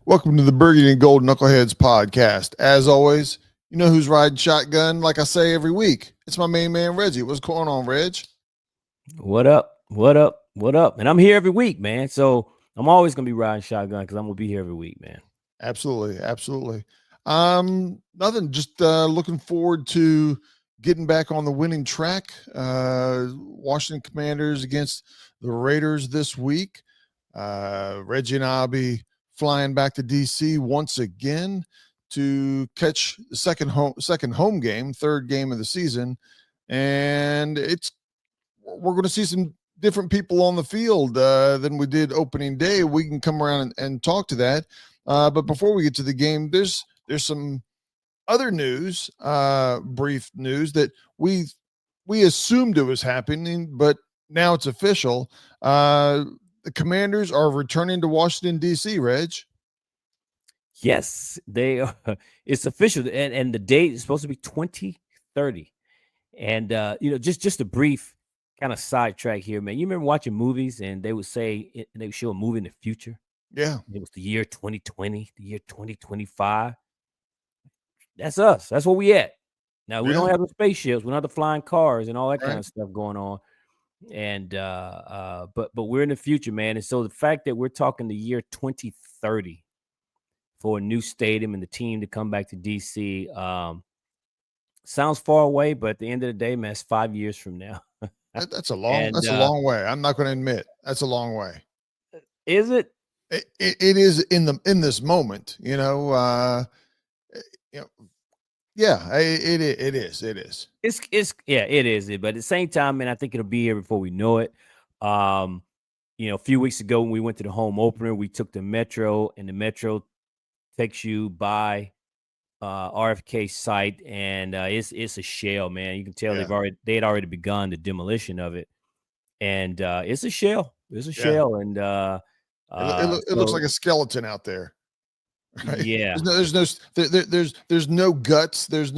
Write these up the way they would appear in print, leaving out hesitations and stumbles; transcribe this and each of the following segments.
Welcome to the Burgundy and Gold Knuckleheads podcast. As always, you know who's riding shotgun, like I say every week. It's my main man, Reggie. What's going on, Reg? What up? What up? What up? And I'm here every week, man. So I'm always gonna be riding shotgun because I'm gonna be here every week, man. Absolutely, absolutely. Nothing. Just looking forward to getting back on the winning track. Washington Commanders against the Raiders this week. Reggie and I'll be flying back to DC once again to catch the second home game, third game of the season, and we're going to see some different people on the field than we did opening day. We can come around and talk to that. But before we get to the game, there's some other news, brief news that we assumed it was happening, but now it's official. The Commanders are returning to Washington D.C. Reg. Yes, they are. It's official, and the date is supposed to be 2030. And just a brief kind of sidetrack here, man. You remember watching movies and they would say they would show a movie in the future. Yeah, It was the year 2020, the year 2025. That's us. That's where we at. Now we yeah, don't have the spaceships, we don't have the flying cars and all that kind right. of stuff going on. And but we're in the future, man. And so the fact that we're talking the year 2030 for a new stadium and the team to come back to DC sounds far away, but at the end of the day, man, it's 5 years from now. That's And a long way. I'm not going to admit that's a long way. is it? It is in this moment. You know, yeah, it is. It's yeah, it is. But at the same time, man, I think it'll be here before we know it. Um, a few weeks ago when we went to the home opener, we took the metro, and the metro takes you by RFK site, and it's a shell, man. You can tell Yeah, they had already begun the demolition of it, and it's a shell. It's a yeah. shell, and It looks like so a skeleton out there. Right? yeah, There's no guts. There's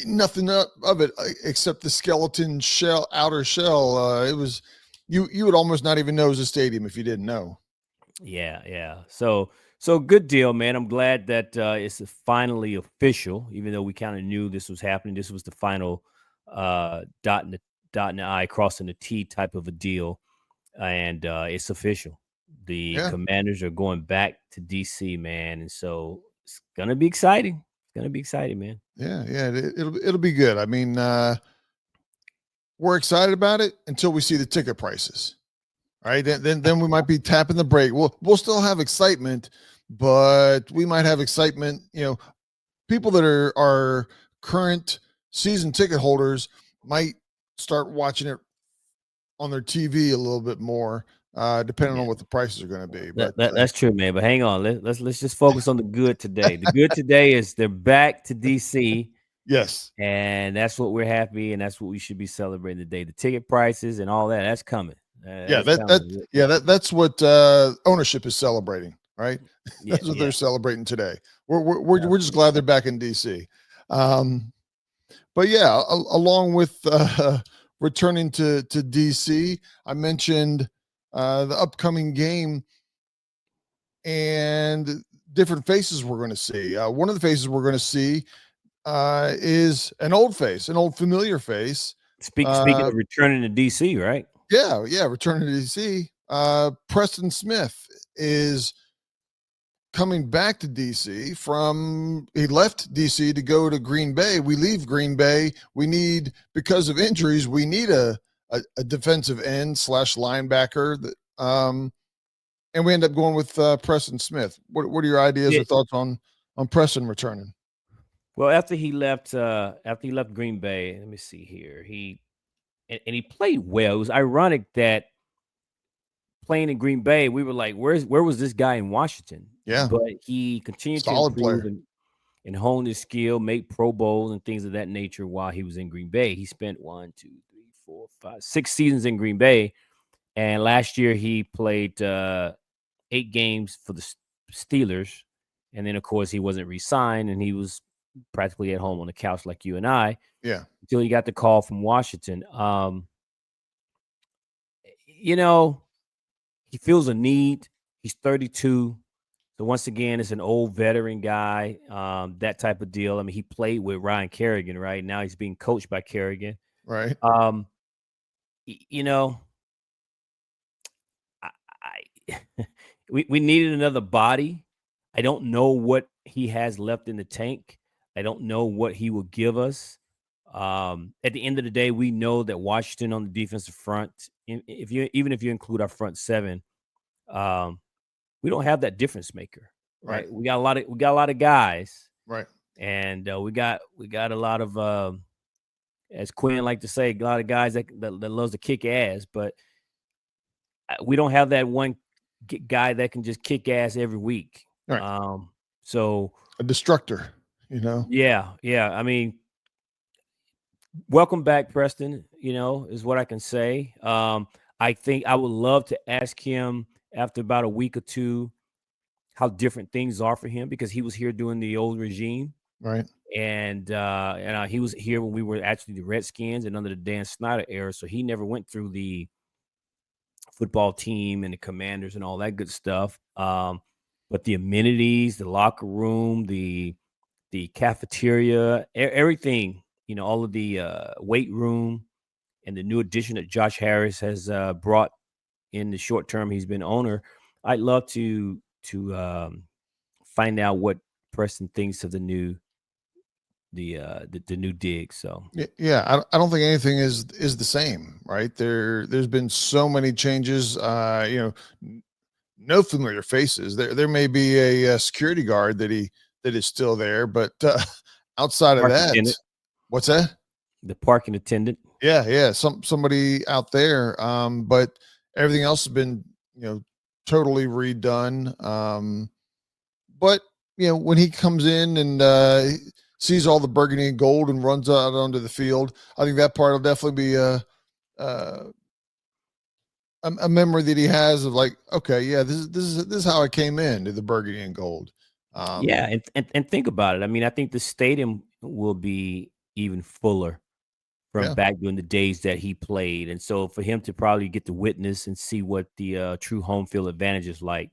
nothing of it except the skeleton shell, outer shell. It was you would almost not even know it was a stadium if you didn't know. yeah. So good deal, man. I'm glad that it's finally official, even though we kind of knew this was happening. This was the final dot in the I, crossing the T type of a deal, and it's official. The Yeah, Commanders are going back to DC, man, and so it's gonna be exciting. It's gonna be exciting, man. yeah. It'll be good. I mean, we're excited about it until we see the ticket prices. All right, then we might be tapping the brake. We'll still have excitement, but we might have excitement. People that are current season ticket holders might start watching it on their TV a little bit more, depending Yeah, on what the prices are going to be. that, But that that's true, man. But hang on, let's just focus on the good today. The good today is they're back to DC. yes, And that's what we're happy, and that's what we should be celebrating today. The ticket prices and all that, that's coming. yeah, That's coming. that's what ownership is celebrating, right? Yeah, That's what they're yeah. celebrating today. We're just glad Absolutely. they're back in DC. Um, but yeah, along with returning to DC, I mentioned the upcoming game and different faces we're going to see. One of the faces we're going to see is an old face, an old familiar face. Speaking Uh, of returning to DC, right? yeah, returning to DC. Preston Smith is coming back to DC from he left DC to go to Green Bay. We leave Green Bay. We need because of injuries. We need a defensive end slash linebacker that and we end up going with Preston Smith. What are your ideas Yeah. or thoughts on Preston returning? Well, after he left Green Bay, let me see here. And he played well. It was ironic that playing in Green Bay, we were like, where was this guy in Washington? Yeah, But he continued to solid improve player. and hone his skill, make Pro Bowls and things of that nature while he was in Green Bay. He spent 1, 2, 3, 4, 5, 6 seasons in Green Bay, and last year he played 8 games for the Steelers, and then of course he wasn't re-signed, and he was practically at home on the couch like you and I Yeah, until he got the call from Washington. You know, he feels a need. He's 32, So once again, it's an old veteran guy, that type of deal. I mean, he played with Ryan Kerrigan, right? Now he's being coached by Kerrigan. Right. Um, you know, I, we needed another body. I don't know what he has left in the tank. I don't know what he will give us. At the end of the day, we know that Washington on the defensive front, if you even if you include our front seven, um, we don't have that difference maker, Right. right? We got a lot of guys, Right. and we got a lot of as Quinn like to say, a lot of guys that loves to kick ass, but we don't have that one guy that can just kick ass every week. Right. Um, so A destructor, you know? yeah, yeah. I mean, welcome back, Preston. Is what I can say. I think I would love to ask him after about a week or two how different things are for him because he was here during the old regime. Right. And he was here when we were actually the Redskins and under the Dan Snyder era, so he never went through the football team and the Commanders and all that good stuff. But the amenities, the locker room, the cafeteria, everything, all of the weight room and the new addition that Josh Harris has brought in the short term he's been owner. I'd love to find out what Preston thinks of the new dig. So Yeah, I don't think anything is the same, right? There's been so many changes. No familiar faces. There may be a security guard that is still there, but outside of park that, attendant, what's that? the parking attendant. Yeah, somebody out there. But everything else has been totally redone. But when he comes in and sees all the burgundy and gold and runs out onto the field, I think that part will definitely be uh, a memory that he has of like, okay, yeah, this is how I came in to the burgundy and gold. Yeah, Um, and think about it. I mean, I think the stadium will be even fuller from yeah, back during the days that he played, and so for him to probably get to witness and see what the true home field advantage is like.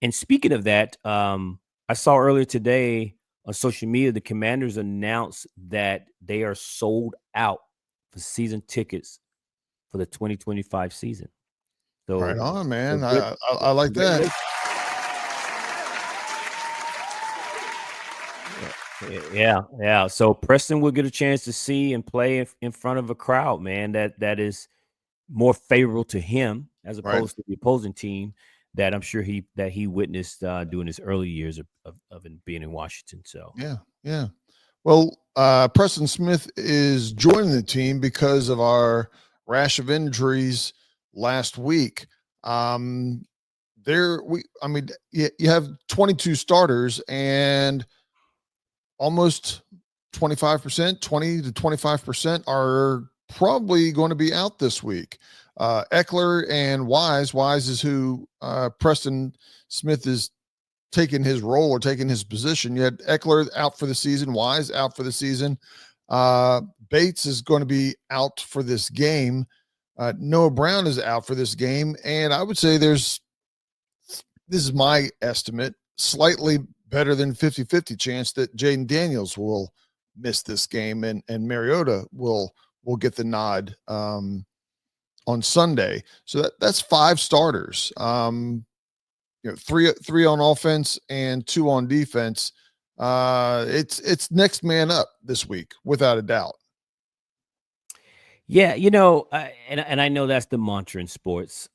And speaking of that, I saw earlier today on social media the Commanders announced that they are sold out for season tickets for the 2025 season. right So, on, so man. good, I like that. congratulations. Yeah, yeah. So Preston will get a chance to see and play in front of a crowd, man. That is more favorable to him as Right. opposed to the opposing team that I'm sure he witnessed during his early years of being in Washington. So Yeah, yeah. Well, Preston Smith is joining the team because of our rash of injuries last week. Um, I mean, you have 22 starters and almost 25%, 20 to 25% are probably going to be out this week. Eckler and Wise is who Preston Smith is taking his role or taking his position. You had Eckler out for the season, Wise out for the season. Bates is going to be out for this game. Noah Brown is out for this game. And I would say this is my estimate, slightly better than 50-50 chance that Jaden Daniels will miss this game and Mariota will get the nod on Sunday. So that's five starters. Three on offense and two on defense. It's next man up this week without a doubt. yeah, and I know that's the mantra in sports.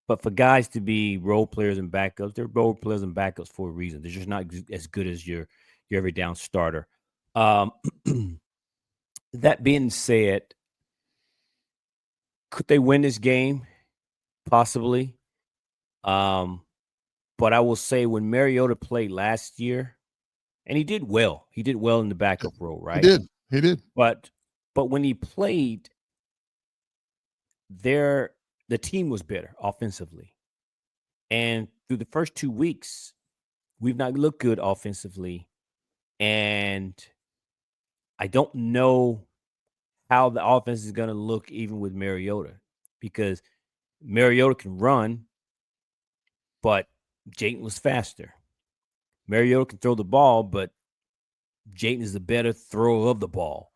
But for guys to be role players and backups, they're role players and backups for a reason. They're just not as good as your every down starter. Um, that being said, could they win this game? Possibly. Um, but I will say when Mariota played last year, and he did well. He did well in the backup role, He right? did. He did. But when he played, there the team was better offensively. And through the first 2 weeks, we've not looked good offensively. And I don't know how the offense is going to look even with Mariota because Mariota can run, but Jayton was faster. Mariota can throw the ball, but Jayton is the better thrower of the ball.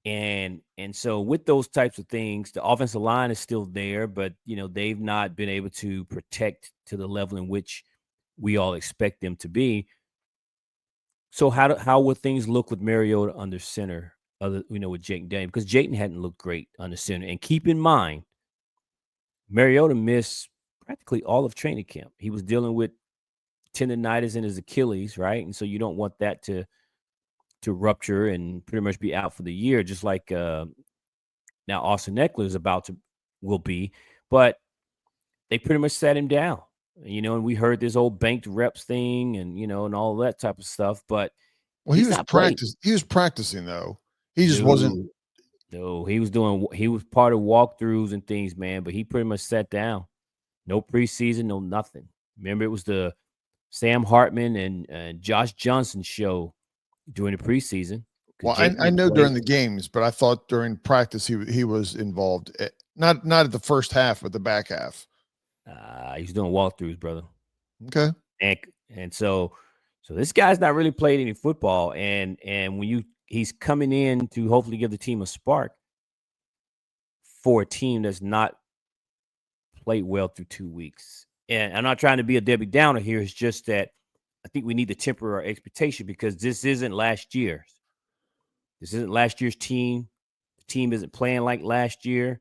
And so with those types of things, the offensive line is still there, but they've not been able to protect to the level in which we all expect them to be. So how would things look with Mariota under center, other with Jayton Daniels? Because Jayton hadn't looked great under center. And keep in mind, Mariota missed practically all of training camp. He was dealing with tendonitis in his Achilles, right? And so you don't want that to rupture and pretty much be out for the year, just like now Austin Eckler is about to will be. But they pretty much sat him down, and we heard this old banked reps thing and all that type of stuff, but Well, he's not played. He was practicing though. He just wasn't. No, no, he was part of walkthroughs and things, man, but he pretty much sat down. No preseason, no nothing. Remember, it was the Sam Hartman and Josh Johnson show during the preseason because Well, Jayton I didn't know play. during the games, but I thought during practice he was involved. Not at the first half, but the back half. He's doing walkthroughs, brother. Okay. And so this guy's not really played any football, and when he's coming in to hopefully give the team a spark for a team that's not played well through 2 weeks. And I'm not trying to be a Debbie Downer here. It's just that I think we need to temper our expectation because this isn't last year's. This isn't last year's team. The team isn't playing like last year.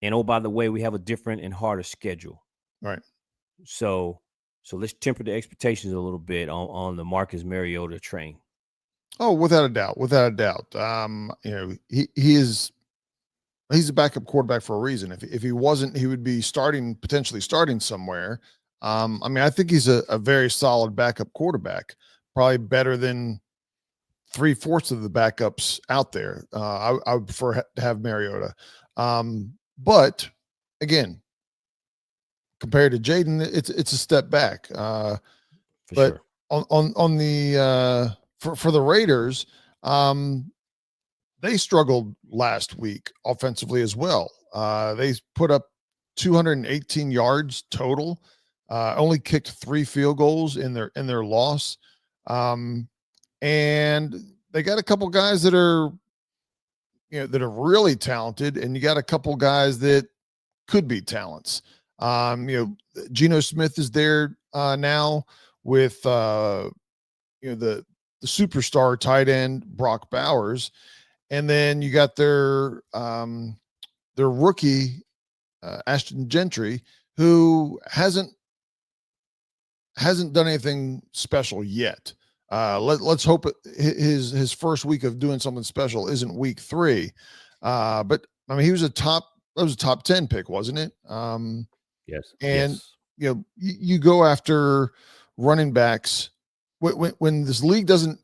And oh, by the way, we have a different and harder schedule. Right. So let's temper the expectations a little bit on the Marcus Mariota train. Oh, without a doubt, without a doubt. He's a backup quarterback for a reason. If he wasn't, he would be potentially starting somewhere. I mean, I think he's a very solid backup quarterback, probably better than 3/4 of the backups out there. I would prefer to have Mariota. But again, compared to Jaden, it's a step back. For But sure. on the for the Raiders, they struggled last week offensively as well. They put up 218 yards total. Only kicked 3 field goals in their loss. And they got a couple guys that are that are really talented, and you got a couple guys that could be talents. Geno Smith is there now with the superstar tight end Brock Bowers, and then you got their rookie Ashton Gentry, who hasn't done anything special yet. Let's hope his first week of doing something special isn't week 3. But I mean, that was a top 10 pick, wasn't it? Yes. And Yes. you go after running backs when this league doesn't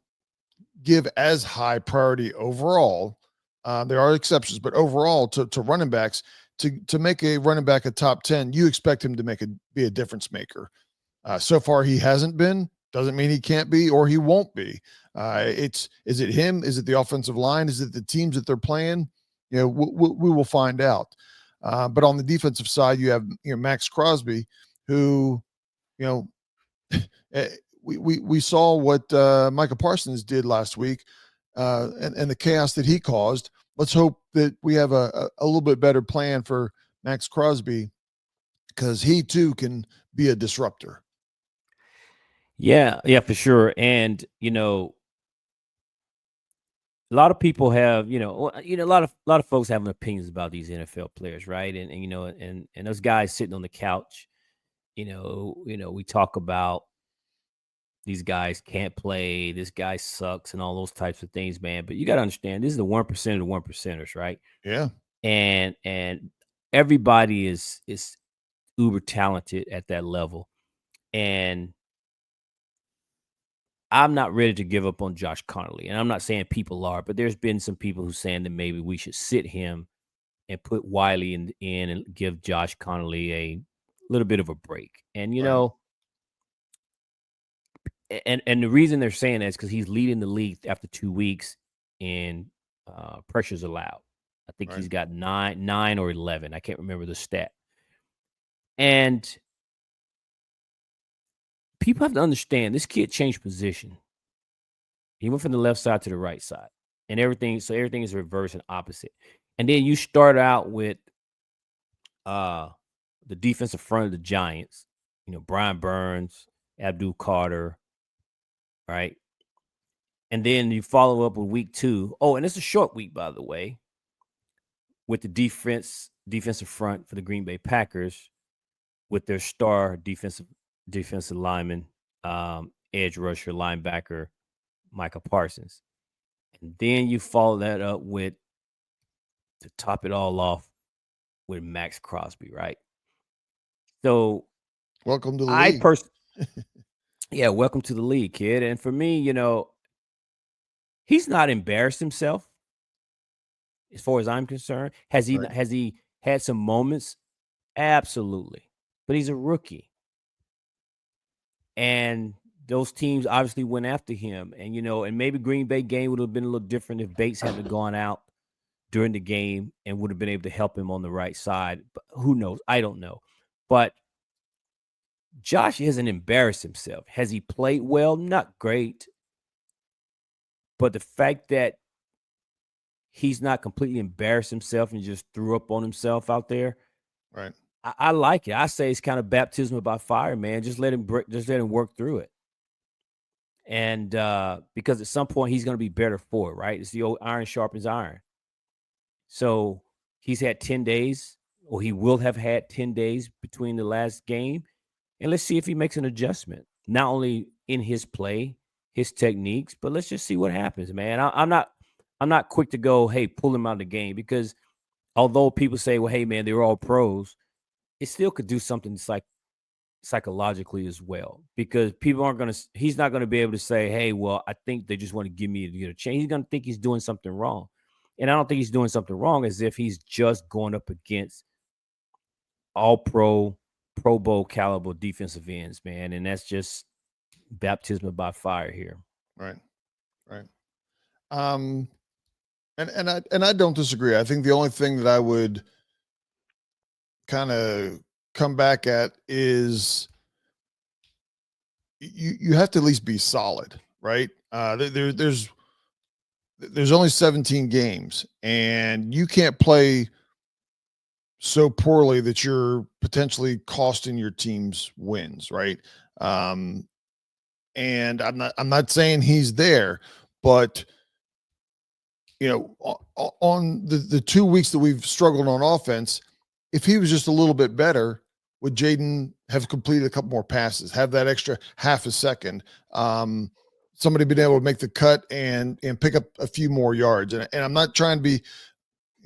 give as high priority overall. There are exceptions, but overall to running backs, to make a running back a top 10, you expect him to be a difference maker. So far, he hasn't been. Doesn't mean he can't be or he won't be. Is it him? Is it the offensive line? Is it the teams that they're playing? We will find out. But on the defensive side, you have Max Crosby, who you know eh, we saw what Micah Parsons did last week, and the chaos that he caused. Let's hope that we have a little bit better plan for Max Crosby because he too can be a disruptor. Yeah, yeah, for sure. And a lot of people have, a lot of folks have opinions about these NFL players, right? And those guys sitting on the couch, we talk about these guys can't play, this guy sucks, and all those types of things, man. But you got to understand, this is the 1% of the 1%ers, right? Yeah, And everybody is uber talented at that level, and I'm not ready to give up on Josh Connolly, and I'm not saying people are, but there's been some people who saying that maybe we should sit him and put Wiley in and give Josh Connolly a little bit of a break. And right, and the reason they're saying that is because he's leading the league after 2 weeks in pressures allowed. I think right. he's got nine or 11. I can't remember the stat. And people have to understand this kid changed position. He went from the left side to the right side, and everything. So everything is reverse and opposite. And then you start out with uh the defensive front of the Giants. You know, Brian Burns, Abdul Carter, right? And then you follow up with week 2. Oh, and it's a short week, by the way, with the defensive front for the Green Bay Packers with their star defensive lineman, edge rusher, linebacker, Micah Parsons. And then you follow that up with, to top it all off, with Max Crosby, right? So Welcome to the I league. personally, yeah, welcome to the league, kid. And for me, he's not embarrassed himself as far as I'm concerned. Right. Has he had some moments? Absolutely. But he's a rookie. And those teams obviously went after him. And and maybe Green Bay game would have been a little different if Bates hadn't gone out during the game and would have been able to help him on the right side. But who knows? I don't know. But Josh hasn't embarrassed himself. Has he played well? Not great. But the fact that he's not completely embarrassed himself and just threw up on himself out there, Right. I like it. I say it's kind of baptism by fire, man. Just let him just let him work through it. And because at some point he's going to be better for it, right? It's the old iron sharpens iron. So he's had 10 days, or he will have had 10 days between the last game. And let's see if he makes an adjustment, not only in his play, his techniques, but let's just see what happens, man. I'm not quick to go, hey, pull him out of the game, because although people say, well, hey, man, they're all pros, it still could do something psychologically as well, because people aren't going to, he's not going to be able to say, hey, well, I think they just want to give me a change. He's going to think he's doing something wrong. And I don't think he's doing something wrong as if he's just going up against all Pro Bowl caliber defensive ends, man. And that's just baptism by fire here. Right. Right. Um, and I don't disagree. I think the only thing that I would kind of come back at is you have to at least be solid, right? There's only 17 games, and you can't play so poorly that you're potentially costing your team's wins, right? Um, and I'm not saying he's there, but on the 2 weeks that we've struggled on offense, if he was just a little bit better, would Jaden have completed a couple more passes, have that extra half a second? Somebody been able to make the cut and pick up a few more yards. And I'm not trying to be,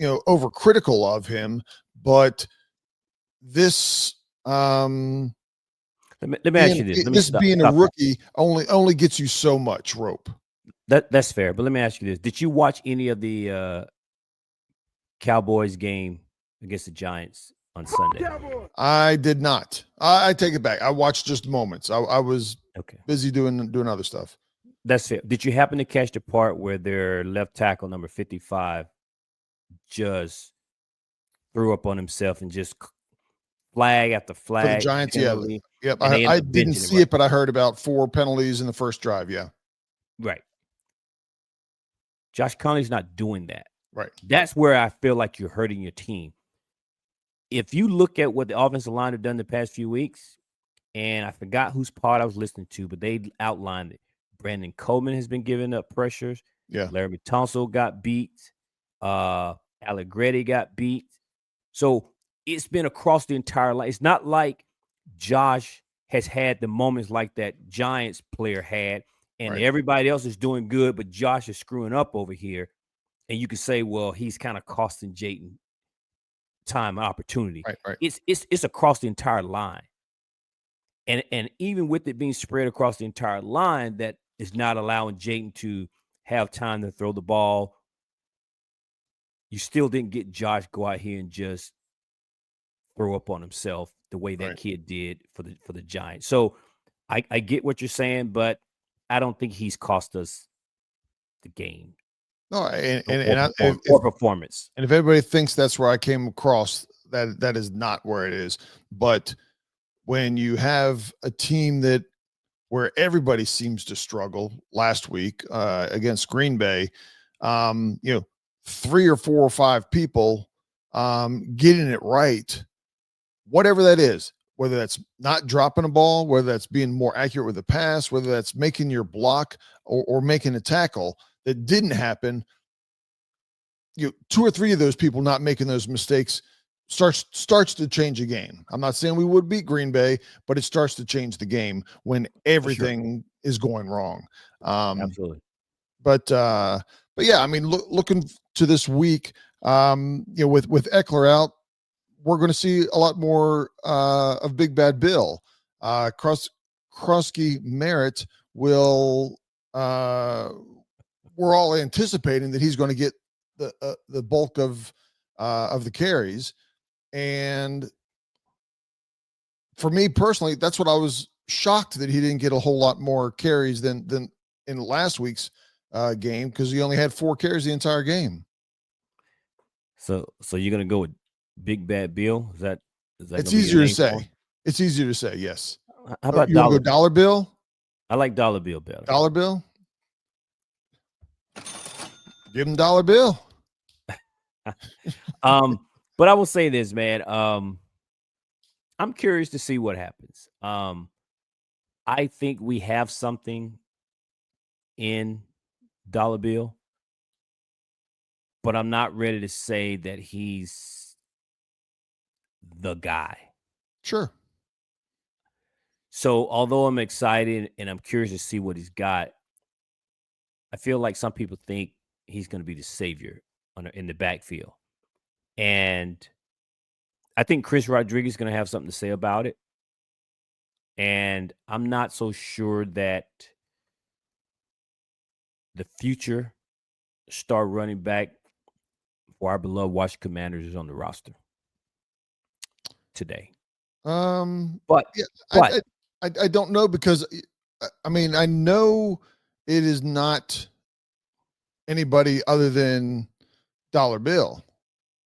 overcritical of him, but this Let me ask you this. Let me being a stop. rookie only gets you so much rope. That's fair. But let me ask you this: did you watch any of the Cowboys game against the Giants on Sunday? I did not. I take it back. I watched just moments. I was Okay, busy doing other stuff. that's fair. Did you happen to catch the part where their left tackle, number 55, just threw up on himself and just flag after For the flag, Giants, yeah. penalty, Yep. and they ended I up didn't benching him, see right? it, but I heard about 4 penalties in the first drive. Yeah. Right. Josh Conley's not doing that. Right. That's where I feel like you're hurting your team. If you look at what the offensive line have done the past few weeks, and I forgot whose part I was listening to, but they outlined it. Brandon Coleman has been giving up pressures. Yeah. Larry Tunsil got beat. Allegretti got beat. So it's been across the entire line. It's not like Josh has had the moments like that Giants player had, and Right. everybody else is doing good, but Josh is screwing up over here. And you can say, well, he's kind of costing Jayden time and opportunity. Right. Right. It's across the entire line. And even with it being spread across the entire line, that is not allowing Jayden to have time to throw the ball. You still didn't get Josh go out here and just throw up on himself the way that Right. kid did for the Giants. So I get what you're saying, but I don't think he's cost us the game No, and or, and, or, and I, perform, or performance. if everybody thinks that's where I came across, that is not where it is. But when you have a team that where everybody seems to struggle last week against Green Bay. You know, 3 or 4 or 5 people getting it right, whatever that is, whether that's not dropping a ball, whether that's being more accurate with the pass, whether that's making your block or making a tackle that didn't happen. You know, 2 or 3 of those people not making those mistakes starts to change a game. I'm not saying we would beat Green Bay, but it starts to change the game when For sure. everything is going wrong. Um, Absolutely. but yeah, I mean, looking to this week, you know, with Eckler out, we're going to see a lot more of Big Bad Bill. Krosky Merritt will. We're all anticipating that he's going to get the bulk of the carries, and for me personally, that's what I was shocked that he didn't get a whole lot more carries than in last week's game, because he only had 4 carries the entire game. So you're gonna go with Big Bad Bill? Is that It's gonna be your easier to name for him? say. It's easier to say. Yes. How about You want to go Dollar Bill? dollar bill? I like Dollar Bill better. Dollar bill? Give him dollar bill. But I will say this, man. I'm curious to see what happens. I think we have something in Dollar Bill, but I'm not ready to say that he's the guy. Sure. So, although I'm excited and I'm curious to see what he's got, I feel like some people think he's going to be the savior in the backfield. And I think Chris Rodriguez is going to have something to say about it. And I'm not so sure that the future star running back for our beloved Washington Commanders is on the roster today. But Yeah, but I don't know, because I mean, I know it is not anybody other than dollar bill,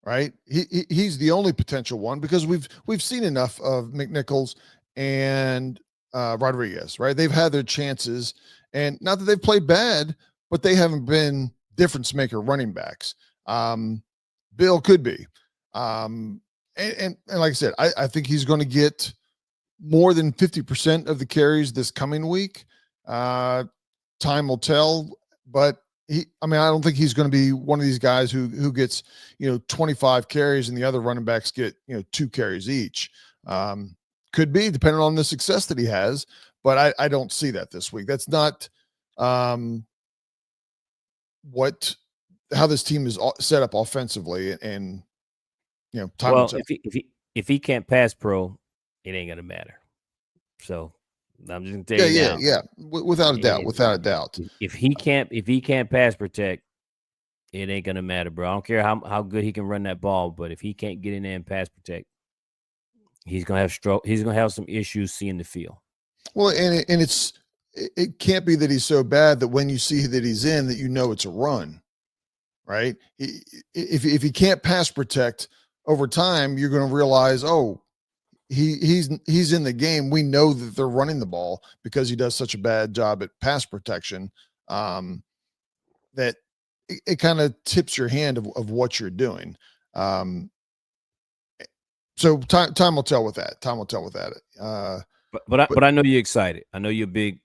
right? He's the only potential one, because we've seen enough of McNichols and Rodriguez, right? They've had their chances, and not that they've played bad, but they haven't been difference maker running backs. Bill could be, and like I said, I think he's going to get more than 50% of the carries this coming week. Time will tell, but I mean, I don't think he's going to be one of these guys who gets, 25 carries and the other running backs get, 2 carries each. Could be, depending on the success that he has, but I don't see that this week. That's not what how this team is set up offensively, and time will well, tell. if he can't pass pro, it ain't gonna matter. So I'm just gonna tell Yeah, you yeah, now. yeah. Without a doubt, without a doubt. If he can't pass protect, it ain't gonna matter, bro. I don't care how good he can run that ball, but if he can't get in there and pass protect, he's gonna have He's gonna have some issues seeing the field. Well, and it can't be that he's so bad that when you see that he's in, that it's a run, right? If he can't pass protect over time, you're going to realize, oh, he's in the game. We know that they're running the ball because he does such a bad job at pass protection, that it kind of tips your hand of what you're doing. So time will tell with that. Time will tell with that. But I know you're excited. I know you're a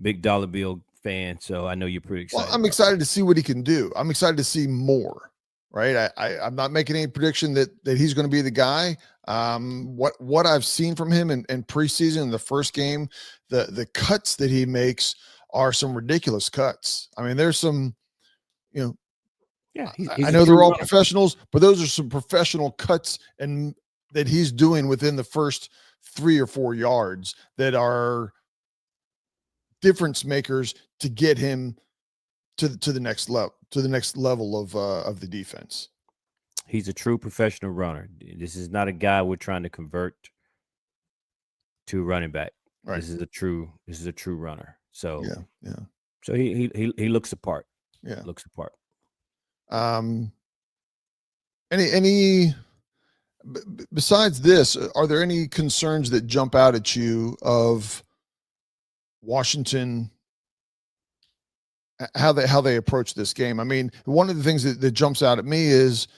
big dollar bill fan, so I know you're pretty Well, excited I'm about excited to see what he can do. I'm excited to see more. Right. I'm not making any prediction that he's going to be the guy. What I've seen from him in preseason, in the first game, the cuts that he makes are some ridiculous cuts. I mean, there's some, you know, Yeah, I he's a know they're true all runner. professionals, but those are some professional cuts and that he's doing within the first 3 or 4 yards that are difference makers to get him to the next level of the defense. He's a true professional runner. This is not a guy we're trying to convert to running back. Right. This is a true runner. Yeah. Yeah. So he looks apart. Yeah. Looks apart. Any besides this, are there any concerns that jump out at you of Washington, how they approach this game. I mean, one of the things that jumps out at me is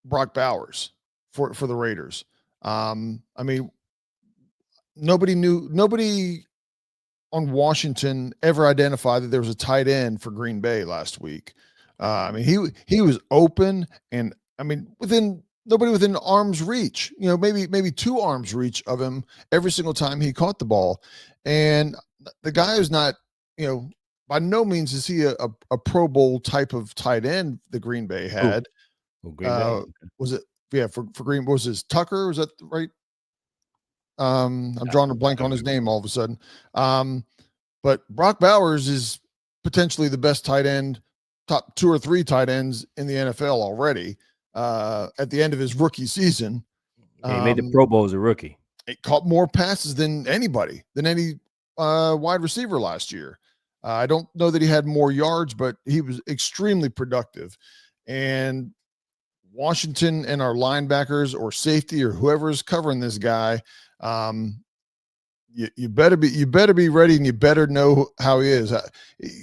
Brock Bowers for the Raiders. I mean, nobody on Washington ever identified that there was a tight end for Green Bay last week. I mean, he was open, and I mean, within nobody within arm's reach. Maybe two arms reach of him every single time he caught the ball, and the guy is not. By no means is he a Pro Bowl type of tight end the Green Bay Who? had. Who, Green Uh, Bay? was it? Yeah, for Green was his Tucker? Was that right? I'm drawing a I blank don't on his remember. name all of a sudden. But Brock Bowers is potentially the best tight end, top two or three tight ends in the NFL already. At the end of his rookie season, Yeah, he made the um, Pro Bowl as a rookie. it caught more passes than any wide receiver last year. I don't know that he had more yards, but he was extremely productive. And Washington and our linebackers or safety or whoever is covering this guy, you better be ready, and you better know how he is.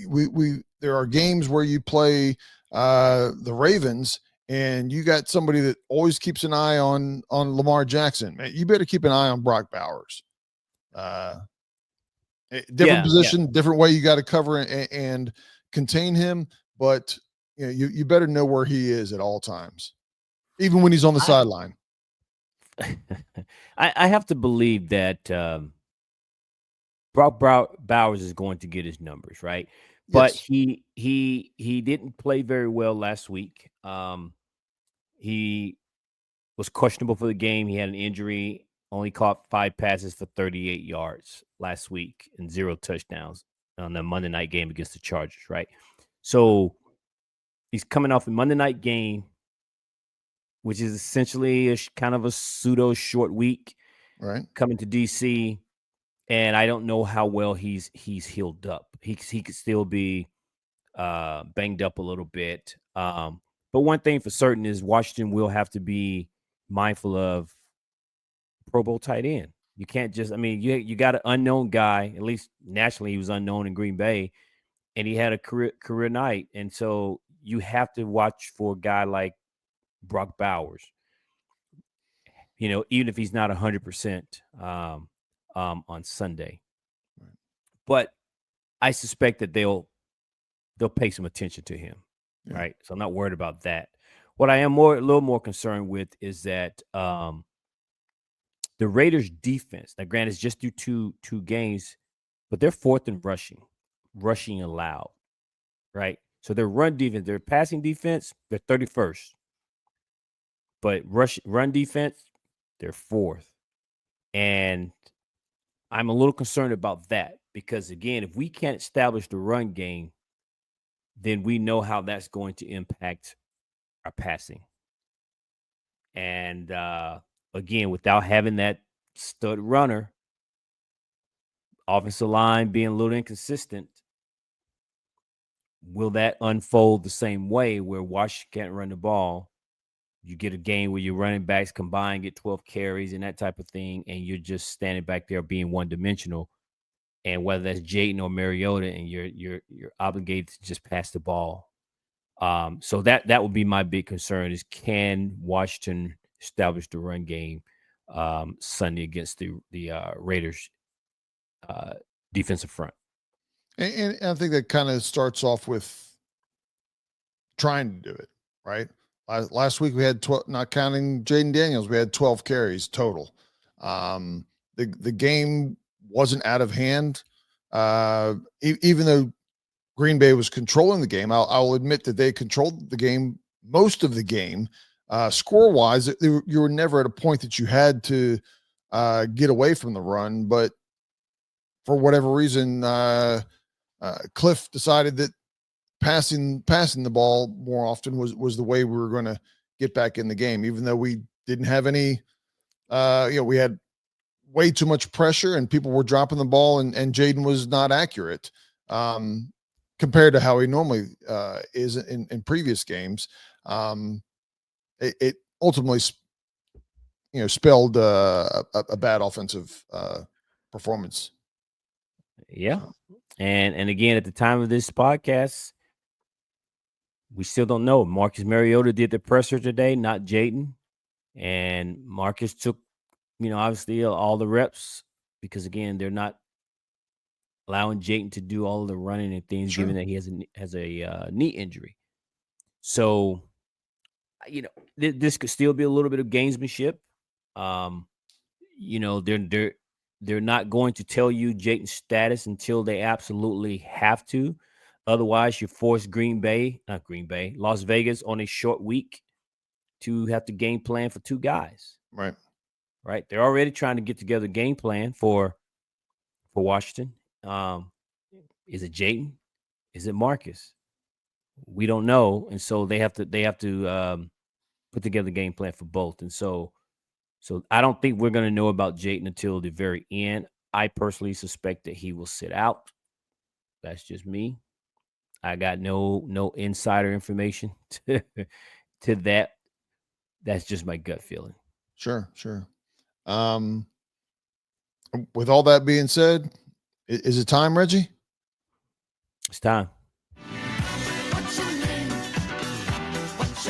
We there are games where you play the Ravens, and you got somebody that always keeps an eye on Lamar Jackson. Man, you better keep an eye on Brock Bowers. Uh, Different Yeah, yeah. position, different way you got to cover and contain him, but you better know where he is at all times, even when he's on the I sideline. I have to believe that Bowers is going to get his numbers right, but Yes, he didn't play very well last week. He was questionable for the game. He had an injury. Only caught 5 passes for 38 yards last week and 0 touchdowns on the Monday night game against the Chargers. Right, so he's coming off a Monday night game, which is essentially kind of a pseudo short week, right. coming to DC, and I don't know how well he's healed up. He could still be banged up a little bit. But one thing for certain is Washington will have to be mindful of Pro Bowl tight end. You can't just, I mean, you got an unknown guy. At least nationally, he was unknown in Green Bay, and he had a career night. And so you have to watch for a guy like Brock Bowers. Even if he's not 100% on Sunday. But I suspect that they'll pay some attention to him, Yeah, right? So I'm not worried about that. What I am a little more concerned with is that the Raiders' defense. Now, granted, it's just do two games, but they're fourth in rushing allowed, right? So their run defense, their passing defense, they're 31st, but run defense, they're fourth, and I'm a little concerned about that because again, if we can't establish the run game, then we know how that's going to impact our passing. And again, without having that stud runner, offensive line being a little inconsistent, will that unfold the same way where Washington can't run the ball? You get a game where your running backs combine, get 12 carries and that type of thing, and you're just standing back there being one dimensional. And whether that's Jayden or Mariota, and you're obligated to just pass the ball. So that would be my big concern: is can Washington establish the run game Sunday against the Raiders uh, defensive front? and I think that kind of starts off with trying to do it right. Last week we had 12, not counting Jaden Daniels, we had 12 carries total. The game wasn't out of hand, even though Green Bay was controlling the game. I'll admit that they controlled the game most of the game. Score wise, you were never at a point that you had to get away from the run, but for whatever reason, Cliff decided that passing the ball more often was the way we were going to get back in the game, even though we didn't have any. We had way too much pressure and people were dropping the ball, and Jaden was not accurate um, compared to how he normally is in previous games. Um, it ultimately, spelled a bad offensive performance. Yeah. So, And again, at the time of this podcast, we still don't know. Marcus Mariota did the presser today, not Jayden. And Marcus took, obviously all the reps because again, they're not allowing Jayden to do all of the running and things, given sure, that he has a knee injury. So, this could still be a little bit of gamesmanship. Um, they're not going to tell you Jayton's status until they absolutely have to. Otherwise, you force not Green Bay, Las Vegas on a short week to have to game plan for two guys. right, Right? They're already trying to get together a game plan for Washington. Um, is it Jayton? Is it Marcus? We don't know, and so they have to put together a game plan for both. And so I don't think we're going to know about Jayton until the very end. I personally suspect that he will sit out. That's just me. I got no insider information to that. That's just my gut feeling. sure, sure. Um, with all that being said, is it time, Reggie? It's time.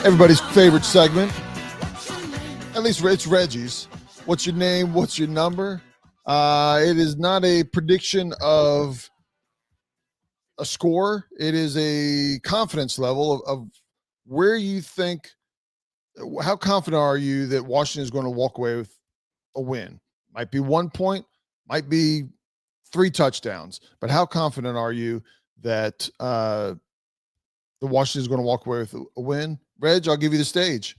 Everybody's favorite segment, at least it's Reggie's. What's your name? What's your number? It is not a prediction of a score. It is a confidence level of where you think, how confident are you that Washington is going to walk away with a win? Might be 1 point, might be 3 touchdowns, but how confident are you that the Washington is going to walk away with a win? Reg, I'll give you the stage.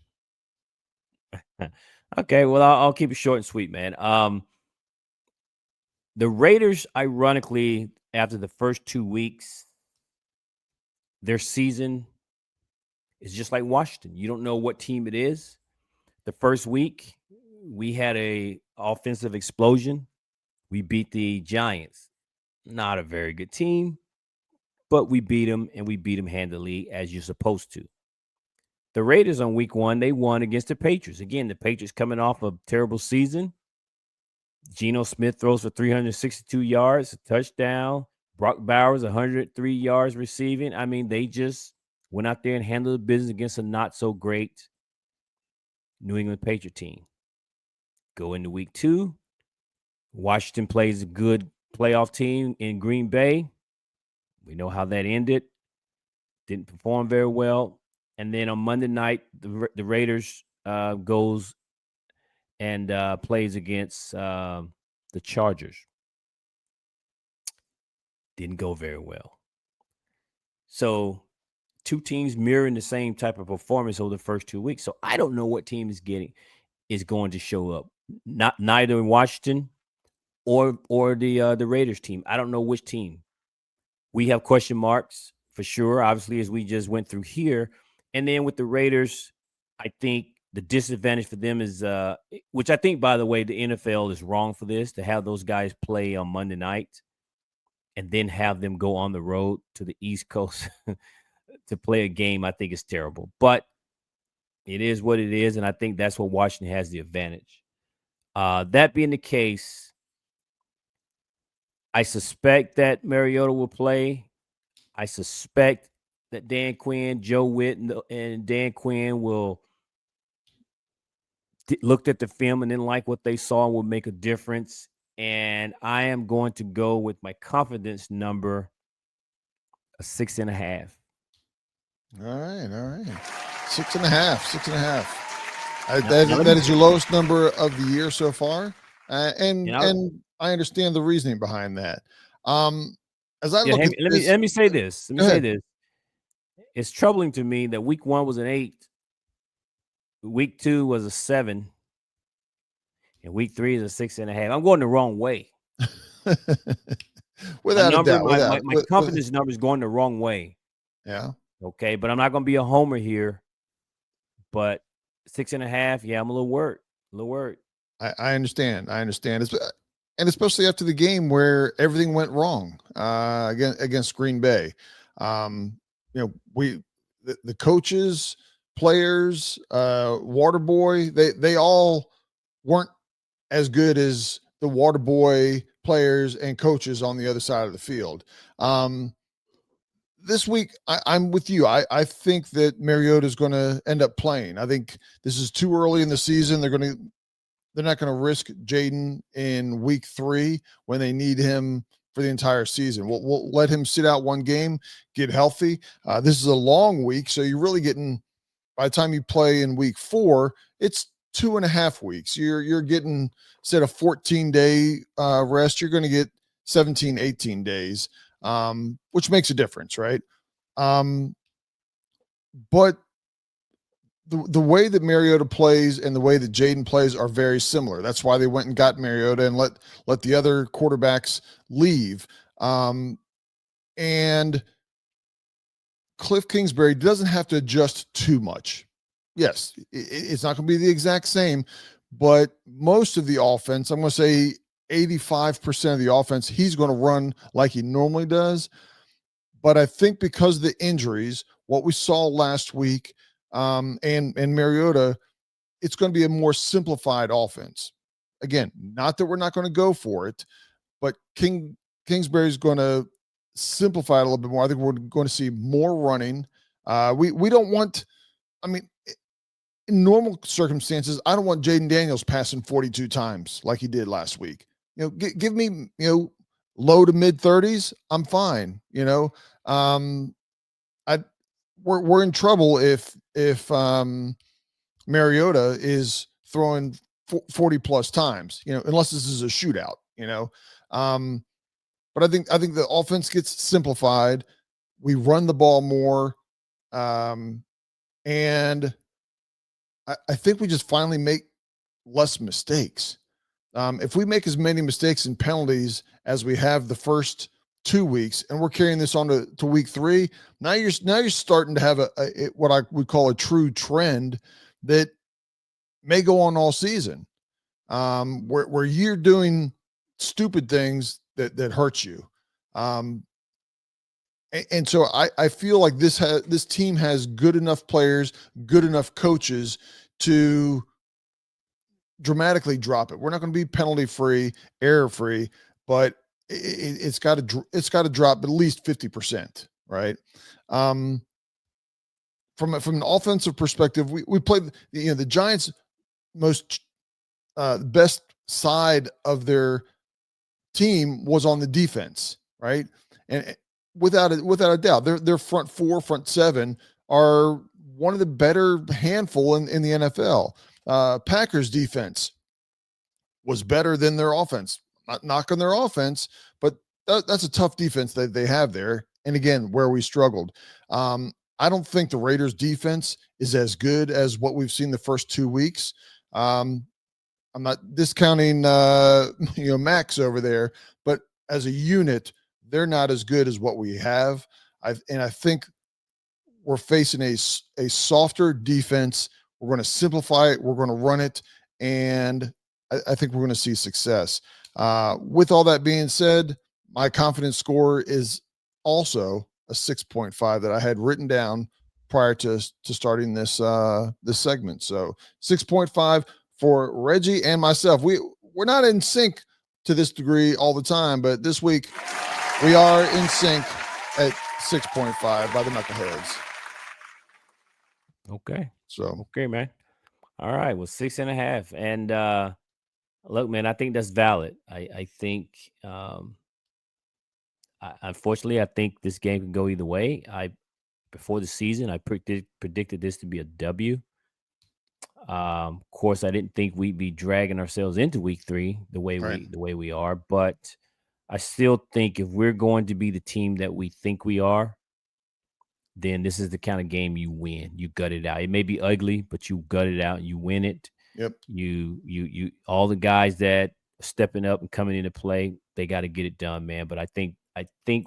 Okay, well I'll keep it short and sweet, man. The Raiders, ironically, after the first 2 weeks, their season is just like Washington. You don't know what team it is. The first week, we had a offensive explosion. We beat the Giants. Not a very good team, but we beat them and we beat them handily as you're supposed to. The Raiders on week 1, they won against the Patriots. Again, the Patriots coming off a terrible season. Geno Smith throws for 362 yards, a touchdown. Brock Bowers, 103 yards receiving. I mean, they just went out there and handled the business against a not so great New England Patriot team. Go into week 2. Washington plays a good playoff team in Green Bay. We know how that ended. Didn't perform very well. And then on Monday night, the Raiders goes and plays against the Chargers. Didn't go very well. So two teams mirroring the same type of performance over the first 2 weeks. So I don't know what team is going to show up. Neither in Washington or the Raiders team. I don't know which team. We have question marks for sure, obviously, as we just went through here. And then with the Raiders, I think the disadvantage for them is, which I think, by the way, the NFL is wrong for this, to have those guys play on Monday night and then have them go on the road to the East Coast to play a game. I think is terrible. But it is what it is, and I think that's what Washington has the advantage. That being the case, I suspect that Mariota will play. I suspect that Dan Quinn, Joe Witt, and Dan Quinn will looked at the film and didn't like what they saw and will make a difference. And I am going to go with my confidence number, a 6.5. All right, all right. 6.5, 6.5. Now, now let That me, is your lowest number of the year so far, you know, and I understand the reasoning behind that. Um, as I yeah. look at Let me this, let me say this. Let me go say ahead. this. It's troubling to me that week 1 was an 8, week 2 was a 7, and week 3 is a 6.5. I'm going the wrong way. My Without a number, doubt, my my, without my confidence number is going the wrong way. yeah, Okay, but I'm not going to be a homer here. But 6.5, yeah, I'm a little worried. A little worried. I understand. I understand. And especially after the game where everything went wrong against Green Bay. You know, the coaches, players, Waterboy, they all weren't as good as the Waterboy players and coaches on the other side of the field. This week, I'm with you. I think that Mariota is going to end up playing. I think this is too early in the season. They're not going to risk Jaden in week 3 when they need him for the entire season. We'll let him sit out one game, get healthy. This is a long week, so you're really getting, by the time you play in week 4, it's 2.5 weeks. You're getting, instead of 14-day rest, you're going to get 17, 18 days, which makes a difference, right? But the way that Mariota plays and the way that Jaden plays are very similar. That's why they went and got Mariota and let the other quarterbacks leave. And Cliff Kingsbury doesn't have to adjust too much. Yes, it's not going to be the exact same, but most of the offense, I'm going to say 85% of the offense, he's going to run like he normally does. But I think because of the injuries, what we saw last week, and Mariota, it's going to be a more simplified offense. Again, not that we're not going to go for it, but Kingsbury's going to simplify it a little bit more. I think we're going to see more running. We don't want, I mean, in normal circumstances, I don't want Jaden Daniels passing 42 times like he did last week. Give me, low to mid 30s. I'm fine. We're in trouble if Mariota is throwing 40 plus times, unless this is a shootout, but I think the offense gets simplified. We run the ball more. And I think we just finally make less mistakes. If we make as many mistakes and penalties as we have the first 2 weeks, and we're carrying this on to week 3, now you're starting to have what I would call a true trend that may go on all season, where you're doing stupid things that hurt you. And so I feel like this team has good enough players, good enough coaches to dramatically drop it. We're not going to be penalty free, error free, but it's got to drop at least 50%, right? From an offensive perspective, we played the Giants' most best side of their team was on the defense, right? And without a doubt, their front 4, front 7 are one of the better handful in the NFL. Packers defense was better than their offense. Not knocking their offense, but that's a tough defense that they have there. And again, where we struggled. I don't think the Raiders defense is as good as what we've seen the first 2 weeks. I'm not discounting Max over there, but as a unit, they're not as good as what we have. I think we're facing a softer defense. We're going to simplify it. We're going to run it, and I think we're going to see success. With all that being said, my confidence score is also a 6.5 that I had written down prior to starting this segment. So 6.5 for Reggie and myself. We're not in sync to this degree all the time, but this week we are in sync at 6.5 by the Knuckleheads. Okay. So okay, man. All right. Well, 6.5. And look, man, I think that's valid. I think unfortunately, I think this game can go either way. Before the season, I predicted this to be a W. Of course, I didn't think we'd be dragging ourselves into week 3 the way we are, but I still think if we're going to be the team that we think we are, then this is the kind of game you win. You gut it out. It may be ugly, but you gut it out. You win it. Yep. You all the guys that are stepping up and coming into play, they got to get it done, man. But I think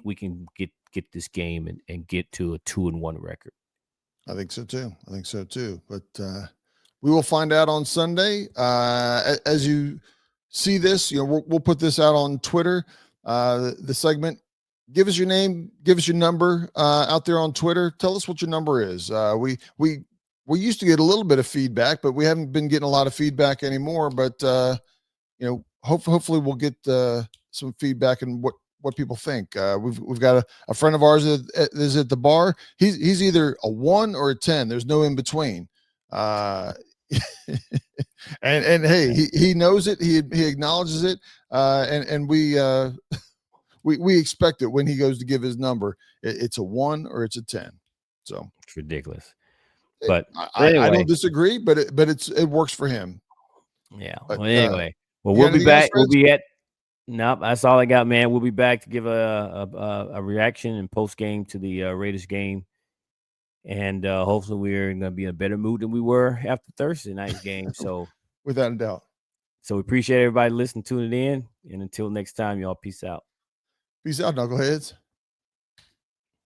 we can get this game and get to a 2-1 record. I think so too. But we will find out on Sunday. As you see this, we'll put this out on Twitter. The segment. Give us your name. Give us your number out there on Twitter. Tell us what your number is. We used to get a little bit of feedback, but we haven't been getting a lot of feedback anymore. But hopefully we'll get some feedback and what people think. We've got a friend of ours that is at the bar. He's either a 1 or a 10. There's no in between. And hey, he knows it. He acknowledges it. And we expect it when he goes to give his number. It's a 1 or it's a 10. So It's ridiculous. But I anyway, don't disagree, but it works for him. yeah. But Well, anyway, well, you got we'll be anything else, back. We'll Reds? be at. Nope, that's all I got, man. We'll be back to give a reaction and post game to the Raiders game, and hopefully we're going to be in a better mood than we were after Thursday night's game. Without a doubt. So we appreciate everybody listening, tuning in, and until next time, y'all, peace out. Peace out, knuckleheads.